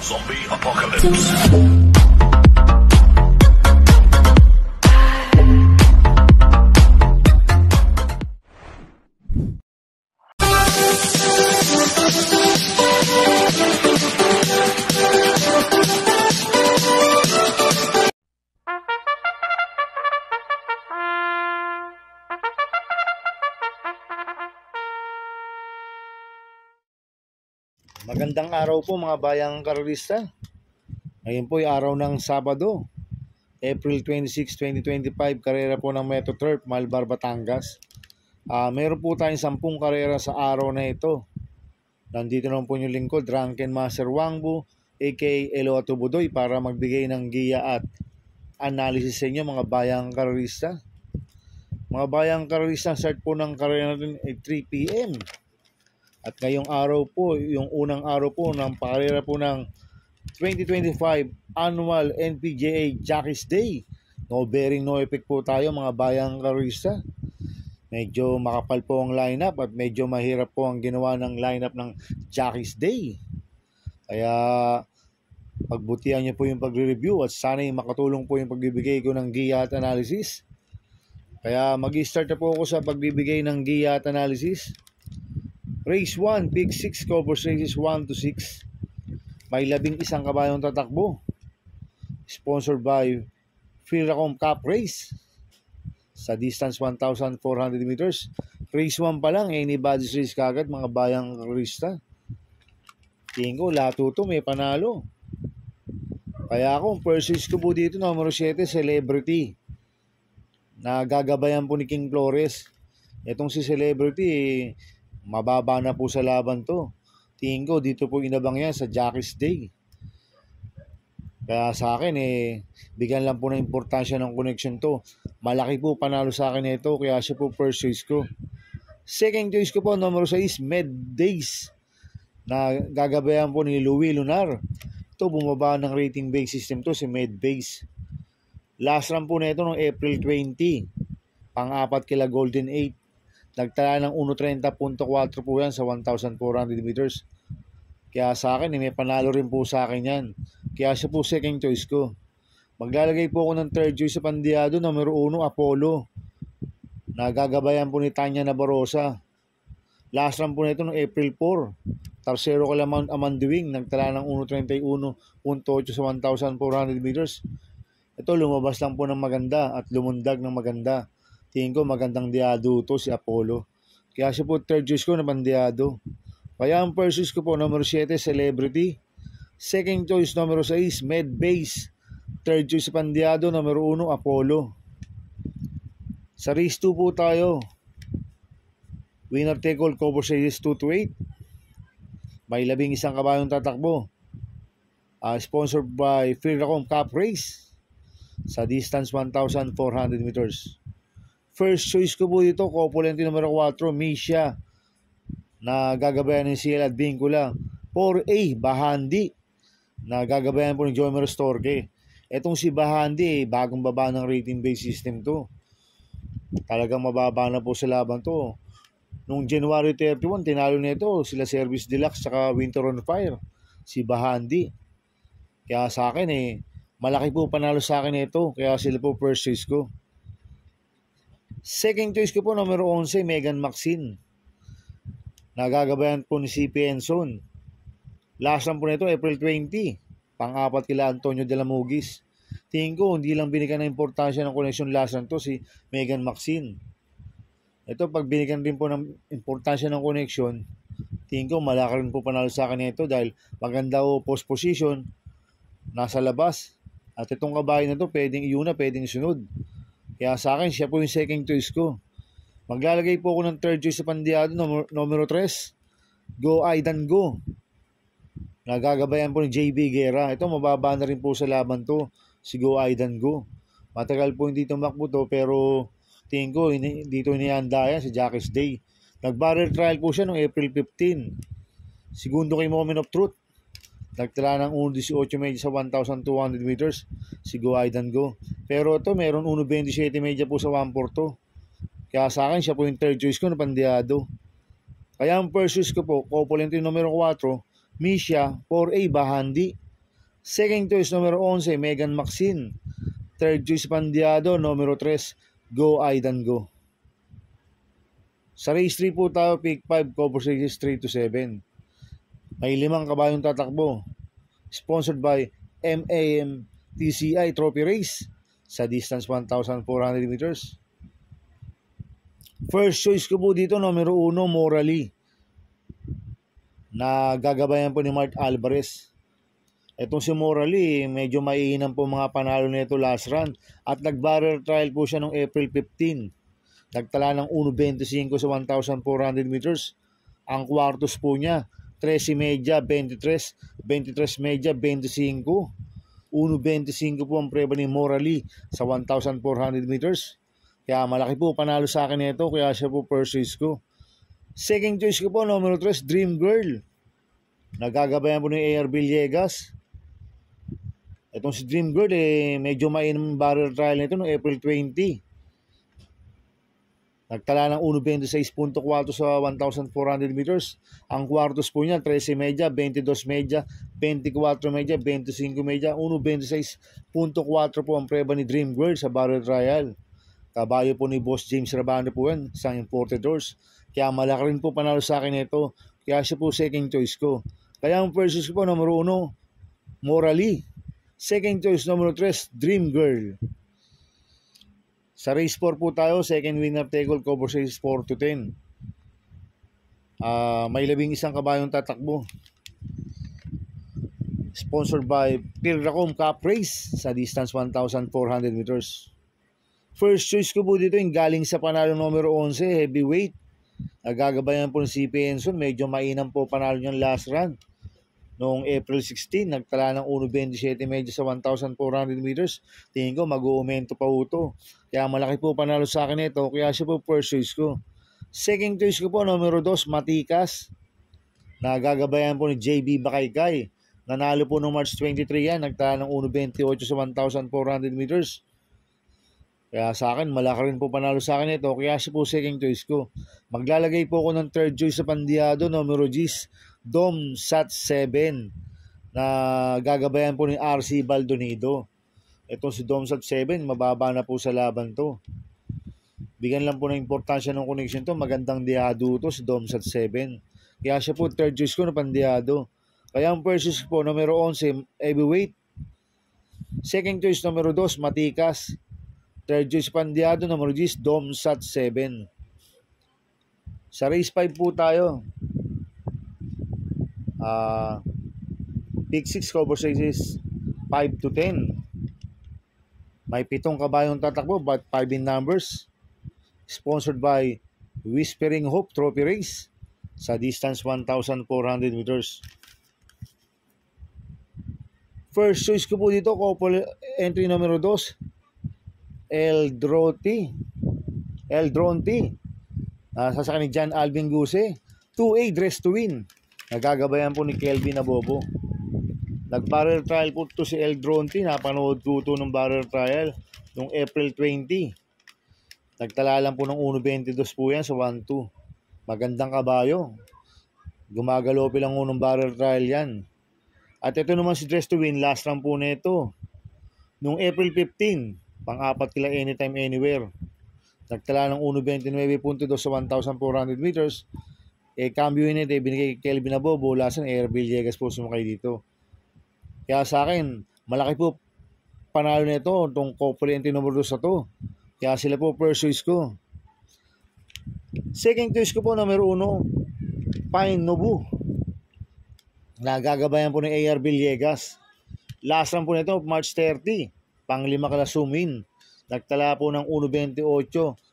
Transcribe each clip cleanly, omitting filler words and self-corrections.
Zombie Apocalypse. Magandang araw po mga bayang karalista. Ngayon po ay araw ng Sabado, April 26, 2025, karera po ng Metro Turf, Malbar, Batangas. Meron po tayong 10 karera sa araw na ito. Nandito naman po yung lingkod, Drunken Master Wangbu, aka Elo Atubudoy, para magbigay ng giya at analysis sa inyo mga bayang karalista. Mga bayang karalista, start po ng karera natin ay 3 PM. At ngayong araw po, yung unang araw po ng pakarera po ng 2025 Annual NPGA Jockeys Day. No bearing, no effect po tayo mga bayang karalista. Medyo makapal po ang lineup at medyo mahirap po ang ginawa ng lineup ng Jockeys Day. Kaya pagbutihan niyo po yung pagre-review at sana'y makatulong po yung pagbibigay ko ng giya at analysis. Kaya mag-start na po ako sa pagbibigay ng giya at analysis. Race 1, Big 6, covers races 1 to 6. May 11 kabayong tatakbo. Sponsored by Philracom Cup Race. Sa distance 1,400 meters. Race 1 pa lang, anybody's race kagad mga bayang karista. Tingin ko, lahat ito may panalo. Kaya ako, pursuits ko po dito, numero 7, Celebrity. Na gagabayan po ni King Flores. Itong si Celebrity, mababa na po sa laban to. Tingin ko dito po inabang yan sa Jockeys Day. Kaya sa akin bigyan lang po ng importansya ng connection to. Malaki po panalo sa akin ito, kaya siya po first choice ko. Second choice ko po numero 6, Med Days, na gagabayan po ni Louis Lunar. Ito bumaba ng rating base system to, si Med Base. Last run po na ito noong April 20, pang-apat kila Golden 8. Nagtala ng 1.30.4 po yan sa 1,400 meters. Kaya sa akin, may panalo rin po sa akin yan. Kaya siya po second choice ko. Maglalagay po ako ng third choice sa Pandiado, numero 1, Apollo. Nagagabayan po ni Tanya Nabarosa. Last run po na ito noong April 4. Tarsero kala Mount Amanduing. Nagtala ng 1.31.8 sa 1,400 meters. Ito lumabas lang po ng maganda at lumundag ng maganda. Tingin ko magandang diado to si Apollo. Kaya siya po third choice ko na Pandiado. Kaya ang first choice ko po numero 7, Celebrity. Second choice numero 6, Med Base. Third choice sa Pandiado, numero 1, Apollo. Sa race 2 po tayo. Winner take all, cover series 2 to 8. May 11 kabayong tatakbo. Sponsored by Philracom Cup Race. Sa distance 1,400 meters. First choice ko po dito, Copulente numero 4, Misha, na gagabayan ng CL at Vincula. 4A, Bahandi, na gagabayan po ng Jomer Storke. Etong si Bahandi, bagong baba ng rating base system to. Talagang mababa na po sa laban to. Noong January 31, tinalo nito sila Service Deluxe saka Winter on Fire, si Bahandi. Kaya sa akin malaki po panalo sa akin ito, kaya sila po first choice ko. Second choice ko po, numero 11, Megan Maxine. Nagagabayan po ni CP Enson. Last lang po nito, April 20. Pang-apat kila Antonio de la Mugis. Tingin ko, hindi lang binigyan ng importansya ng connection last lang to si Megan Maxine. Ito, pag binigyan din po ng importansya ng connection, tingin ko, malaki rin po panalo sa akin ito dahil maganda o post position, nasa labas. At itong kabayan na ito, pwedeng iuna, pwedeng sunod. Kaya sa akin, siya po yung second choice ko. Maglalagay po ako ng third choice sa Pandiado, numero 3. Go Aidan Go. Nagagabayan po ni JB Guerra. Ito, mababa na rin po sa laban to, si Go Aidan Go. Matagal po hindi tumakbo to, pero tingin ko, dito inihanda yan sa Jockeys Day. Nag-barrel trial po siya noong April 15. Segundo kay Moment of Truth. Nagtala ng 1.18 medya sa 1,200 meters si Go Aidan Go. Pero ito, meron 1.27 medya po sa 1.42. Kaya sa akin, siya po yung third choice ko na Pandiado. Kaya ang first choice ko po, Copulente numero 4, Misha, 4A, Bahandi. Second choice, numero 11, Megan Maxine. Third choice, Pandiado, numero 3, Go Aidan Go. Sa race 3 po tayo, pick 5, cover races 3 to 7. May 5 kabayong tatakbo. Sponsored by MAM TCI Trophy Race sa distance 1,400 meters. First choice ko po dito, numero 1, Morally, na gagabayan po ni Mark Alvarez. Itong si Morally, medyo maiinam po mga panalo nito last run at nag-barrel trial po siya noong April 15. Nagtala ng 1.25 sa 1,400 meters. Ang kwartos po niya, 13 media, 23, 23 media, 25. 1.25 po ang preba ni Morally sa 1,400 meters. Kaya malaki po panalo sa akin nito, kaya siya po first choice ko. Second choice ko po, numero 3, Dream Girl. Nagagabayan po ni AR Villegas. Itong si Dream Girl, medyo mainam barrel trial nito noong April 20. Nagtala ng 1.26.4 sa 1,400 meters. Ang kwartos po niya, 13 media, 22 media, 24 media, 25 media, 1.26.4 po ang preba ni Dream Girl sa barrel trial. Kabayo po ni Boss James Rabano po yan, isang imported horse. Kaya malaki rin po panalo sa akin ito. Kaya siya po second choice ko. Kaya ang first choice ko po, numero 1, Morally. Second choice, numero 3, Dream Girl. Sa race 4 po tayo, second winner take all, cover race 4 to 10. May 11 kabayong tatakbo. Sponsored by Pilracom Cup Race sa distance 1,400 meters. First choice ko po dito yung galing sa panalo numero 11, heavyweight. Nagagabayan po ng CP Enson, medyo mainam po panalo niyang last run. Noong April 16, nagtala ng 1.27 medyo sa 1,400 meters. Tingin ko mag-uumento pa po ito. Kaya malaki po panalo sa akin ito, kaya siya po first choice ko. Second choice ko po, numero 2, Matikas. Nagagabayan po ni JB Bakaykay. Nanalo po noong March 23 yan, nagtala ng 1.28 sa 1,400 meters. Kaya sa akin, malaki rin po panalo sa akin ito, kaya siya po second choice ko. Maglalagay po ako ng third choice sa Pandiado, numero 10, Dom Sat 7, na gagabayan po ni RC Baldonido. Ito si Dom Sat 7, mababa na po sa laban to. Bigyan lang po ng importansya ng connection to, magandang diado to si Dom Sat 7. Kaya siya po third choice ko na Pandiado. Kaya ang first choice po, numero 11, heavyweight. Second choice, numero 2, Matikas. Third choice Pandiado, numero 10, Dom Sat 7. Sa race 5 po tayo. Pick 6, cover races 5 to 10. May 7 kabayong tatakbo, but 5 in numbers. Sponsored by Whispering Hope Trophy Race sa distance 1,400 meters. First choice ko po dito, couple entry numero 2, El Dronti. Sasakyan ni John Alvin Guse. 2A, Dress to Win. Nagagabayan po ni Kelvin Abobo. Nag-barrel trial po ito si El Dronti. Napanood ko ito ng barrel trial noong April 20. Nagtala lang po ng 1.22 po yan sa 1-2. Magandang kabayo. Gumagalope lang unang barrel trial yan. At ito naman si Dress to Win, last run po na ito. Noong April 15, pang-apat kila anytime, anywhere. Nagtala ng 1.29.2 sa 1,400 meters. Cambio yun binigay kay Kelvin Abobo, lasan Air Villegas po sumakay dito. Kaya sa akin, malaki po panalo nito itong couple entry number 2 sa to. Kaya sila po first choice ko. Second choice ko po, numero 1, Pine Nobu. Nagagabayan po ng AR Villegas. Last run po nito, March 30. Pang-5 kala Sumin. Nagtala po ng 1.28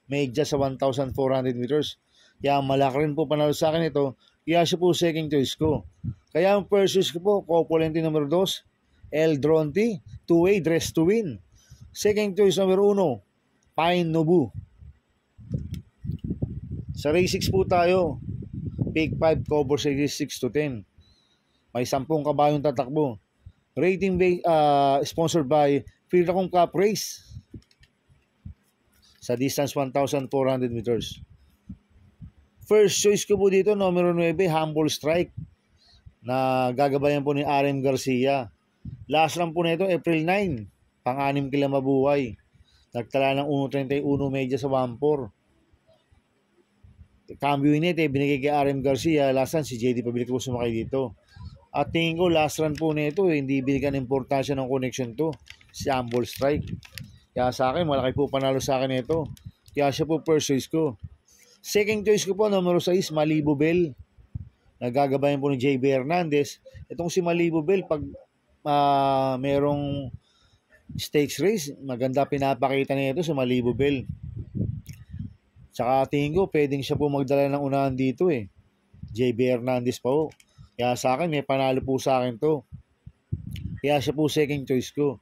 medya sa 1,400 meters. Kaya malaki rin po panalo sa akin ito. Kaya siya po second choice ko. Kaya ang first choice ko po, couple entry number 2, El Dronti, 2A, Dress to Win. Second choice number 1, Pine Nobu. Sa race 6 po tayo. Pick 5, cover series 6 to 10. May 10 kabayong tatakbo. Rating sponsored by Pilracom Cup Race sa distance 1,400 meters. First choice ko po dito, numero 9, Humble Strike, na gagabayan po ni RM Garcia. Last run po nito, April 9. Pang-anim kila mabuhay. Nagtala ng 1.31 medya sa 1.4. Cambio init binigay kay RM Garcia. Last run si JD Pabilik po sumakay dito. At tingin ko last run po nito hindi binigyan ng importansya ng connection to. Si Humble Strike. Kaya sa akin malaki po panalo sa akin ito. Kaya siya po first choice ko. Second choice ko po numero 6 Malibu Bell. Nagagabayan po ni JB Hernandez. Itong si Malibu Bell pag merong stakes race, maganda pinapakita niya ito sa Malibu Bell. Tsaka tingin ko, pwedeng siya po magdala ng unahan dito JB Hernandez pa po. Kaya sa akin, may panalo po sa akin to. Kaya siya po second choice ko.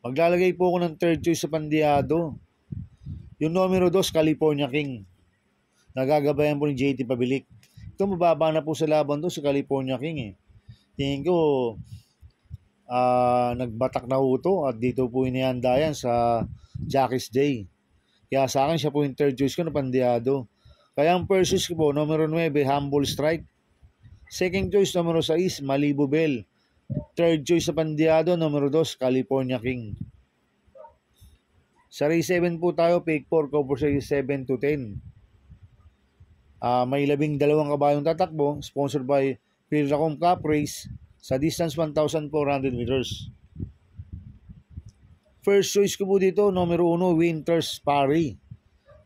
Maglalagay po ako ng third choice sa Pandiado. Yung numero 2, California King. Nagagabayan po ni JT Pabilik. Ito mababa na po sa laban to sa California King Tingin ko, nagbatak na po ito at dito po inihanda yan sa Jackie's Day. Kaya sa akin siya po yung third choice ko na Pandiado. Kaya ang first choice ko po, numero 9, Humble Strike. Second choice, numero 6, Malibu Bell. Third choice sa Pandiado, numero 2, California King. Sa race 7 po tayo, pick 4, cover sa 7 to 10. May 12 kabayong tatakbo, sponsored by Philracom Cup Race sa distance 1,400 meters. First choice ko po dito, numero 1, Winter's Parry.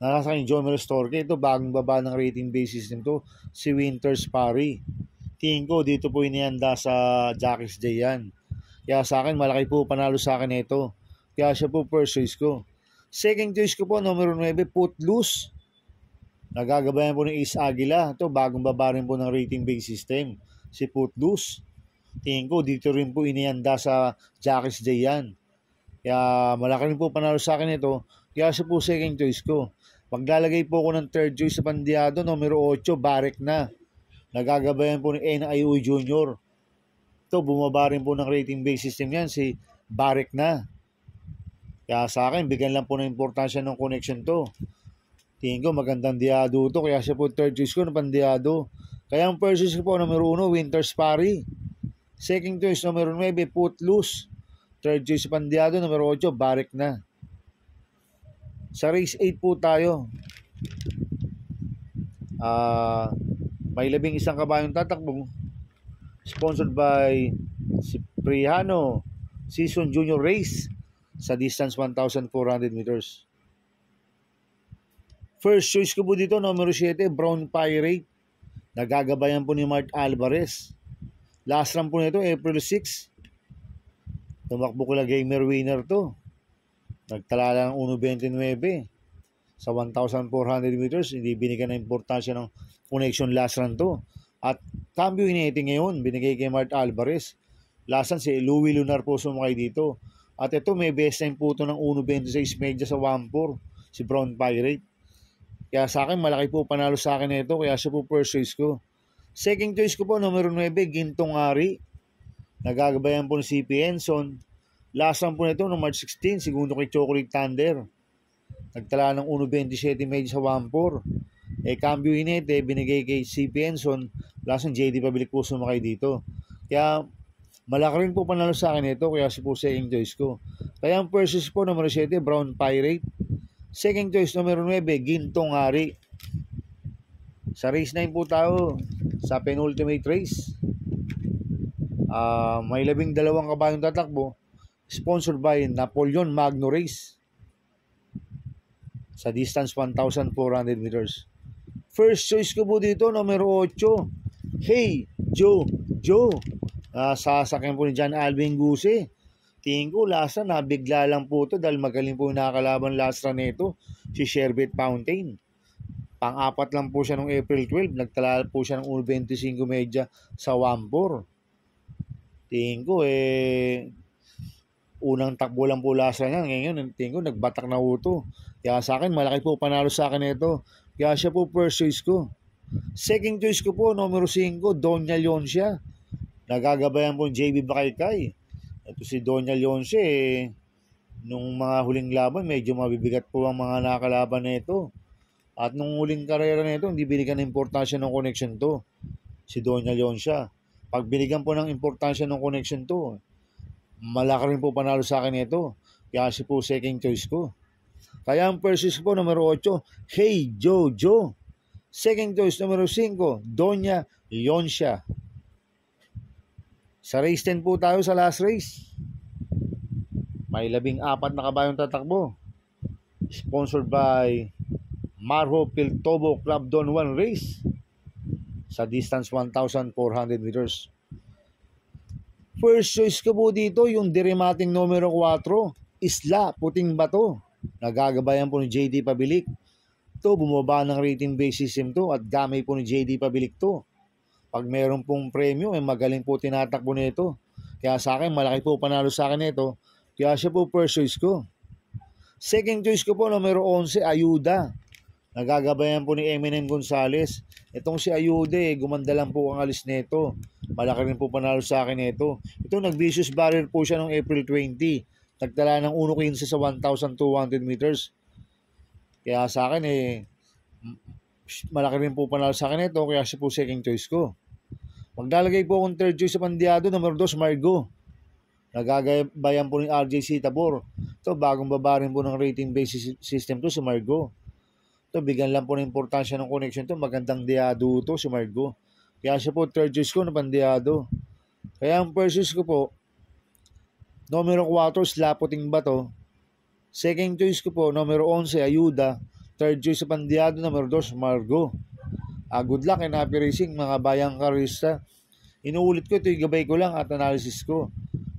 Nasa kayong Jomer Storke. Ito, bagong baba ng rating base system to, si Winter's Parry. Tingin ko, dito po inihanda sa Jackie's Day yan. Kaya sa akin, malaki po panalo sa akin ito. Kaya siya po first choice ko. Second choice ko po, numero 9, Footloose. Nagagabayan po ng Ace Aguila. Ito, bagong baba rin po ng rating base system, si Footloose. Tingin ko, dito rin po inihanda sa Jackie's Day yan. Kaya malaki rin po panalo sa akin ito. Kaya siya po second choice ko. Maglalagay po ako ng third choice sa Pandiado, numero 8, Barek na. Nagagabayan po ni NIU Jr. Ito, bumaba rin po ng rating base system yan, si Barek na. Kaya sa akin, bigyan lang po ng importansya ng connection to. Tingin ko, magandang diado to. Kaya siya po third choice ko na Pandiado. Kaya ang first choice ko po, numero 1, Winter's Parry. Second choice, numero 9, Footloose. Third choice sa Pandiado, numero 8, Barek na. Sa race 8 po tayo. May 11 kabayong tatakbo. Sponsored by Cipriano Season Junior Race sa distance 1,400 meters. First choice ko po dito, numero 7, Brown Pirate. Nagagabayan po ni Mart Alvarez. Last run po nito, April 6. Tumakbo ko lang gamer winner to. Nagtala lang ng 1.29 sa 1,400 meters. Hindi binigyan ng importansya ng connection last run to. At cambio initi ngayon, binigay kay Mart Alvarez. Last run si Louie Lunar po sumakay dito. At ito may best time po ito ng 1.26 medya sa 1.4, si Brown Pirate. Kaya sa akin, malaki po panalo sa akin ito. Kaya siya po first choice ko. Second choice ko po, numero 9, Gintong Ari. Nagagabayan po ni CP Enson. Last run po nito noong March 16, segundo kay Chocolate Thunder. Nagtala ng 1.27 medya sa 1.4. Cambio inete, binigay kay CP Enson. Last run, JD Pabilik po sumakay dito. Kaya malaki rin po panalo sa akin ito. Kaya siya po second choice ko. Kaya ang first choice po, numero 7, Brown Pirate. Second choice, numero 9, Gintong Ari. Sa race 9 po tayo, sa penultimate race. May 12 kabayong tatakbo, sponsored by Napoleon Magno Race sa distance 1,400 meters. First choice ko po dito, numero 8, Hey Joe. Sasakyan po ni John Alvin Guse. Tingin ko last run, nabigla lang po ito dahil magaling po yung nakakalaban last run nito, si Sherbet Fountain. Pang-apat lang po siya noong April 12. Nagtala po siya ng 1.25 medya sa 1.4. Tingin ko unang takbo lang po last run yan. Ngayon, tingin ko nagbatak na po ito. Kaya sa akin, malaki po panalo sa akin ito. Kaya siya po first choice ko. Second choice ko po, numero 5, Donya Leoncia. Nagagabayan po JB Bakaykay. Ito si Donya Leonce, nung mga huling laban, medyo mabibigat po ang mga nakalaban na ito. At nung huling karera na ito, hindi binigyan ng importansya ng connection to, si Donya Leoncia. Pag binigyan po ng importansya ng connection to, Malaki rin po panalo sa akin ito. Kaya siya po second choice ko. Kaya ang first choice po, numero 8, Hey Jojo. Second choice, numero 5, Doña Leoncia. Sa race 10 po tayo sa last race. May 14 na kabayong tatakbo. Sponsored by Marho Piltobo Club Don 1 Race. Sa distance 1,400 meters. First choice ko po dito, yung diremating numero 4, Isla Puting Bato. Nagagabayan po ni JD Pabilik. Ito, bumaba ng rating base system to at gamay po ni JD Pabilik to. Pag meron pong premyo, magaling po tinatakbo nito. Kaya sa akin, malaki po panalo sa akin nito. Kaya siya po first choice ko. Second choice ko po, numero 11, Ayuda. Nagagabayan po ni Eminem Gonzalez. Itong si Ayuda, gumanda lang po ang alis nito. Malaki rin po panalo sa akin nito. Ito, nag-vicious barrier po siya noong April 20. Nagtala ng 1.15 sa 1,200 meters. Kaya sa akin, malaki rin po panalo sa akin nito. Kaya siya po second choice ko. Maglalagay po akong third choice sa pandiado, numero 2, Margo. Nagagabayan po ni RJC Tabor. Ito, bagong baba rin po ng rating base system to si Margo. Ito, bigyan lang po ng importansya ng connection to. Magandang diado to si Margo. Kaya siya po third choice ko na pandiado. Kaya ang first choice ko po, numero 4, Slaputing Bato. Second choice ko po, numero 11, Ayuda. Third choice sa pandiado, numero 2, Margo. Good luck and happy racing mga bayang karista. Inuulit ko, ito yung gabay ko lang at analysis ko.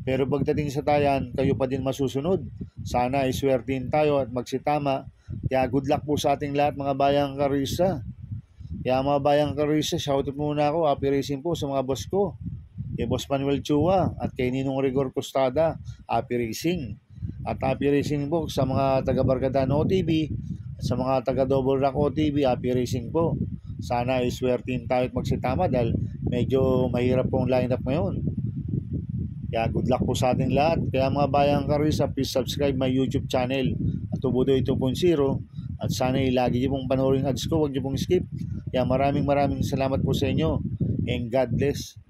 Pero pagdating sa tayan, kayo pa din masusunod. Sana iswertin tayo at magsitama. Kaya good luck po sa ating lahat mga bayang karista. Kaya mga bayang karista, shoutout muna ako. Happy racing po sa mga boss ko. Kay Boss Manuel Chua at kay Ninong Rigor Costada. Happy racing. At happy racing po sa mga taga-Barkadan OTV at sa mga taga-Double Rock OTV. Happy racing po. Sana iswertin tayo at magsitama dahil medyo mahirap pong lineup ngayon. Kaya good luck po sa ating lahat. Kaya mga bayang karista, please subscribe my YouTube channel at Tubudoy 2.0 at sana lagi niyo pong panoorin ads ko, huwag niyo pong skip. Kaya maraming salamat po sa inyo and God bless.